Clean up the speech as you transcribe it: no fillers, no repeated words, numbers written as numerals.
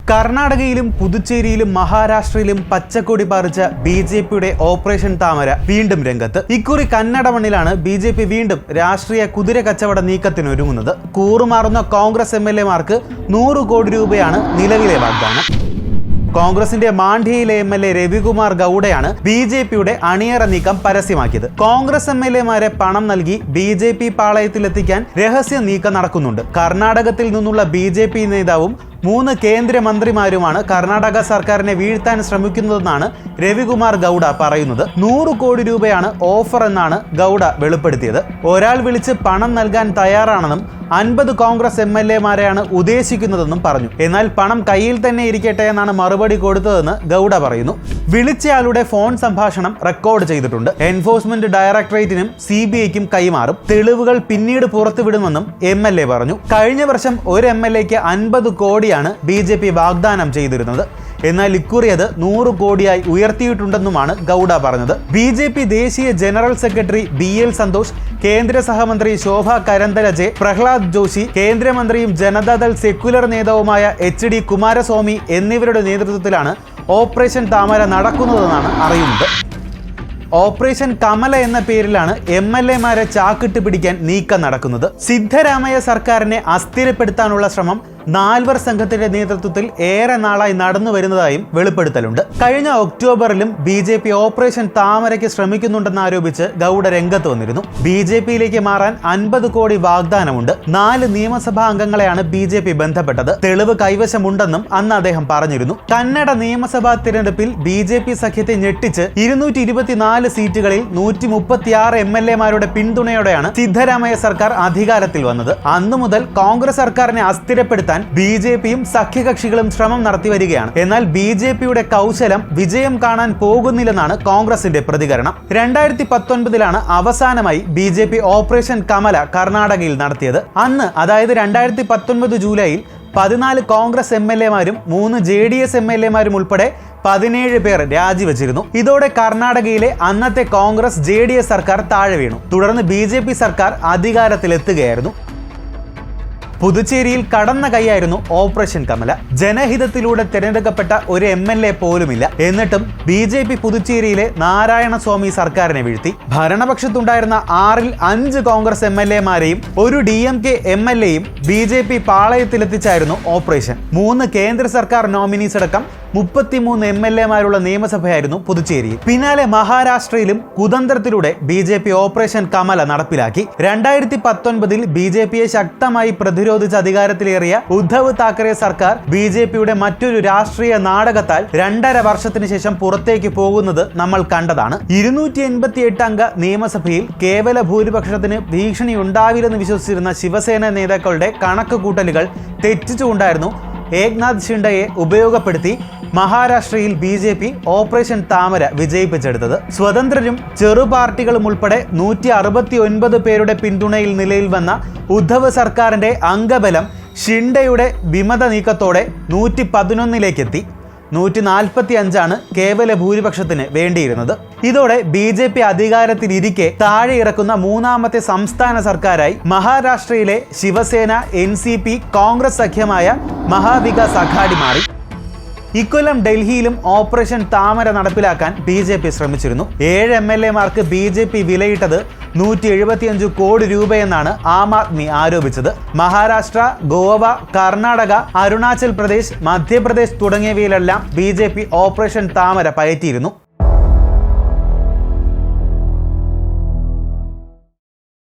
കർണാടകയിലും പുതുച്ചേരിയിലും മഹാരാഷ്ട്രയിലും പച്ചക്കൊടി പാറിച്ച ബി.ജെ.പിയുടെ ഓപ്പറേഷൻ താമര വീണ്ടും രംഗത്ത്. ഇക്കുറി കന്നഡ മണ്ണിലാണ് ബി.ജെ.പി വീണ്ടും രാഷ്ട്രീയ കുതിര കച്ചവട നീക്കത്തിനൊരുങ്ങുന്നത്. കൂറുമാറുന്ന കോൺഗ്രസ് എം.എൽ.എമാർക്ക് 100 കോടി രൂപയാണ് നിലവിലെ വാഗ്ദാനം. കോൺഗ്രസിന്റെ മാണ്ഡ്യയിലെ എം.എൽ.എ രവികുമാർ ഗൌഡയാണ് ബി.ജെ.പിയുടെ അണിയറ നീക്കം പരസ്യമാക്കിയത്. കോൺഗ്രസ് എം.എൽ.എമാരെ പണം നൽകി ബി.ജെ.പി പാളയത്തിലെത്തിക്കാൻ രഹസ്യ നീക്കം നടക്കുന്നുണ്ട്. കർണാടകത്തിൽ നിന്നുള്ള ബി.ജെ.പി നേതാവും 3 കേന്ദ്രമന്ത്രിമാരുമാണ് കർണാടക സർക്കാരിനെ വീഴ്ത്താൻ ശ്രമിക്കുന്നതെന്നാണ് രവികുമാർ ഗൌഡ പറയുന്നത്. 100 കോടി രൂപയാണ് ഓഫർ എന്നാണ് ഗൌഡ വെളിപ്പെടുത്തിയത്. ഒരാൾ വിളിച്ച് പണം നൽകാൻ തയ്യാറാണെന്നും 50 കോൺഗ്രസ് എം.എൽ.എമാരെയാണ് ഉദ്ദേശിക്കുന്നതെന്നും പറഞ്ഞു. എന്നാൽ പണം കയ്യിൽ തന്നെ ഇരിക്കട്ടെ എന്നാണ് മറുപടി കൊടുത്തതെന്ന് ഗൌഡ പറയുന്നു. വിളിച്ചയാളുടെ ഫോൺ സംഭാഷണം റെക്കോർഡ് ചെയ്തിട്ടുണ്ട്. എൻഫോഴ്സ്മെന്റ് ഡയറക്ടറേറ്റിനും CBIക്കും കൈമാറും. തെളിവുകൾ പിന്നീട് പുറത്തുവിടുമെന്നും എം.എൽ.എ പറഞ്ഞു. കഴിഞ്ഞ വർഷം ഒരു എം.എൽ.എക്ക് 50 കോടിയാണ് ബി.ജെ.പി വാഗ്ദാനം ചെയ്തിരുന്നത്. എന്നാൽ ഇക്കുറി അത് 100 കോടിയായി ഉയർത്തിയിട്ടുണ്ടെന്നുമാണ് ഗൌഡ പറഞ്ഞത്. ബി.ജെ.പി ദേശീയ ജനറൽ സെക്രട്ടറി BL സന്തോഷ്, കേന്ദ്ര സഹമന്ത്രി ശോഭ കരന്തലജെ, പ്രഹ്ലാദ് ജോഷി, കേന്ദ്രമന്ത്രിയും ജനതാദൾ സെക്യുലർ നേതാവുമായ HD കുമാരസ്വാമി എന്നിവരുടെ നേതൃത്വത്തിലാണ് ഓപ്പറേഷൻ താമര നടക്കുന്നതെന്നാണ് അറിയുന്നത്. ഓപ്പറേഷൻ കമല എന്ന പേരിലാണ് എം.എൽ.എമാരെ ചാക്കിട്ട് പിടിക്കാൻ നീക്കം നടക്കുന്നത്. സിദ്ധരാമയ്യ സർക്കാരിനെ അസ്ഥിരപ്പെടുത്താനുള്ള ശ്രമം 4 സംഘത്തിന്റെ നേതൃത്വത്തിൽ ഏറെ നാളായി നടന്നു വരുന്നതായും വെളിപ്പെടുത്തലുണ്ട്. കഴിഞ്ഞ ഒക്ടോബറിലും ബി.ജെ.പി ഓപ്പറേഷൻ താമരയ്ക്ക് ശ്രമിക്കുന്നുണ്ടെന്ന് ആരോപിച്ച് ഗൌഡ രംഗത്ത് വന്നിരുന്നു. ബി.ജെ.പിയിലേക്ക് മാറാൻ 50 കോടി വാഗ്ദാനമുണ്ട്. 4 നിയമസഭാ അംഗങ്ങളെയാണ് ബി.ജെ.പി ബന്ധപ്പെട്ടത്. തെളിവ് കൈവശമുണ്ടെന്നും അന്ന് അദ്ദേഹം പറഞ്ഞിരുന്നു. കന്നഡ നിയമസഭാ തിരഞ്ഞെടുപ്പിൽ ബി.ജെ.പി സഖ്യത്തെ ഞെട്ടിച്ച് 224 സീറ്റുകളിൽ 136 എം.എൽ.എമാരുടെ പിന്തുണയോടെയാണ് സിദ്ധരാമയ്യ സർക്കാർ അധികാരത്തിൽ വന്നത്. അന്നു മുതൽ കോൺഗ്രസ് സർക്കാരിനെ അസ്ഥിരപ്പെടുത്താൻ ബി.ജെ.പിയും സഖ്യകക്ഷികളും ശ്രമം നടത്തി വരികയാണ്. എന്നാൽ ബി.ജെ.പിയുടെ കൗശലം വിജയം കാണാൻ പോകുന്നില്ലെന്നാണ് കോൺഗ്രസിന്റെ പ്രതികരണം. 2019 അവസാനമായി ബി.ജെ.പി ഓപ്പറേഷൻ കമല കർണാടകയിൽ നടത്തിയത്. അന്ന്, അതായത് 2019 ജൂലൈയിൽ 14 കോൺഗ്രസ് എം.എൽ.എമാരും 3 JDS എം.എൽ.എമാരും ഉൾപ്പെടെ 17 പേർ രാജിവെച്ചിരുന്നു. ഇതോടെ കർണാടകയിലെ അന്നത്തെ കോൺഗ്രസ് JDS സർക്കാർ താഴെ വീണു. തുടർന്ന് ബി.ജെ.പി സർക്കാർ അധികാരത്തിലെത്തുകയായിരുന്നു. പുതുച്ചേരിയിൽ കടന്ന കൈയായിരുന്നു ഓപ്പറേഷൻ കമല. ജനഹിതത്തിലൂടെ തിരഞ്ഞെടുക്കപ്പെട്ട ഒരു എം.എൽ.എ പോലുമില്ല. എന്നിട്ടും ബി.ജെ.പി പുതുച്ചേരിയിലെ നാരായണസ്വാമി സർക്കാരിനെ വീഴ്ത്തി. ഭരണപക്ഷത്തുണ്ടായിരുന്ന 6ൽ 5 കോൺഗ്രസ് എം.എൽ.എമാരെയും ഒരു DMK എം.എൽ.എയും ബി.ജെ.പി പാളയത്തിലെത്തിച്ചായിരുന്നു ഓപ്പറേഷൻ. 3 കേന്ദ്ര സർക്കാർ നോമിനീസ് അടക്കം 33 എം.എൽ.എമാരുള്ള നിയമസഭയായിരുന്നു പുതുച്ചേരിയിൽ. പിന്നാലെ മഹാരാഷ്ട്രയിലും കുതന്ത്രത്തിലൂടെ ബി.ജെ.പി ഓപ്പറേഷൻ കമല നടപ്പിലാക്കി. 2019 ബി.ജെ.പിയെ ശക്തമായി പ്രതിരോധിച്ച് അധികാരത്തിലേറിയ ഉദ്ധവ് താക്കറെ സർക്കാർ ബി.ജെ.പിയുടെ മറ്റൊരു രാഷ്ട്രീയ നാടകത്താൽ 2.5 വർഷത്തിന് ശേഷം പുറത്തേക്ക് പോകുന്നത് നമ്മൾ കണ്ടതാണ്. 288 അംഗ നിയമസഭയിൽ കേവല ഭൂരിപക്ഷത്തിന് ഭീഷണി ഉണ്ടാവില്ലെന്ന് വിശ്വസിച്ചിരുന്ന ശിവസേന നേതാക്കളുടെ കണക്കുകൂട്ടലുകൾ തെറ്റിച്ചുകൊണ്ടായിരുന്നു ഏക്നാഥ് ഷിൻഡയെ ഉപയോഗപ്പെടുത്തി മഹാരാഷ്ട്രയിൽ ബി.ജെ.പി ഓപ്പറേഷൻ താമര വിജയിപ്പിച്ചെടുത്തത്. സ്വതന്ത്രരും ചെറു പാർട്ടികളും ഉൾപ്പെടെ 169 പേരുടെ പിന്തുണയിൽ നിലയിൽ വന്ന ഉദ്ധവ് സർക്കാരിന്റെ അംഗബലം ഷിൻഡയുടെ വിമത നീക്കത്തോടെ 111-ലേക്കെത്തി. 145 കേവല ഭൂരിപക്ഷത്തിന് വേണ്ടിയിരുന്നത്. ഇതോടെ ബി.ജെ.പി അധികാരത്തിലിരിക്കെ താഴെ ഇറക്കുന്ന 3ാമത്തെ സംസ്ഥാന സർക്കാരായി മഹാരാഷ്ട്രയിലെ ശിവസേന, NCP, കോൺഗ്രസ് സഖ്യമായ മഹാവികാസ് അഘാഡി മാറി. ഇക്കൊല്ലം ഡൽഹിയിലും ഓപ്പറേഷൻ താമര നടപ്പിലാക്കാൻ ബി.ജെ.പി ശ്രമിച്ചിരുന്നു. 7 എം.എൽ.എമാർക്ക് ബി.ജെ.പി വിലയിട്ടത് 175 കോടി രൂപയെന്നാണ് ആം ആദ്മി ആരോപിച്ചത്. മഹാരാഷ്ട്ര, ഗോവ, കർണാടക, അരുണാചൽ പ്രദേശ്, മധ്യപ്രദേശ് തുടങ്ങിയവയിലെല്ലാം ബി.ജെ.പി ഓപ്പറേഷൻ താമര പയറ്റിയിരുന്നു.